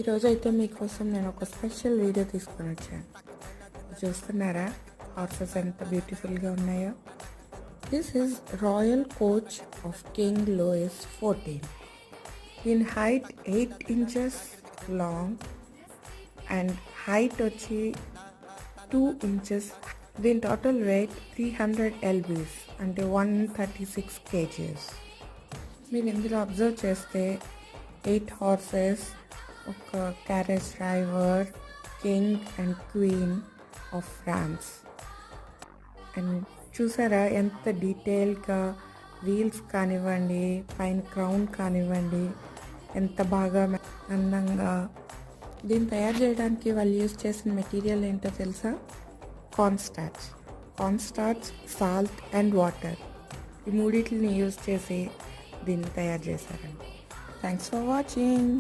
ఈరోజు అయితే మీకోసం నేను ఒక స్పెషల్ వీడియో తీసుకొని వచ్చాను. చూస్తున్నారా హార్సెస్ ఎంత బ్యూటిఫుల్గా ఉన్నాయో. This is royal coach of king Louis 14. దీని height 8 inches long and height వచ్చి 2 inches. దీని టోటల్ వెయిట్ 300 lbs అంటే 136 kgs. మీరు ఇందులో అబ్జర్వ్ చేస్తే 8 హార్సెస్, ఒక carriage driver, king and queen of France. And చూసారా ఎంత డీటెయిల్గా వీల్స్ కానివ్వండి, పైన క్రౌన్ కానివ్వండి, ఎంత బాగా అందంగా. దీన్ని తయారు చేయడానికి వాళ్ళు యూజ్ చేసిన మెటీరియల్ ఏంటో తెలుసా? Corn starch, salt and water. ఈ మూడింటిని యూజ్ చేసి దీన్ని తయారు చేశారండి. Thanks for watching.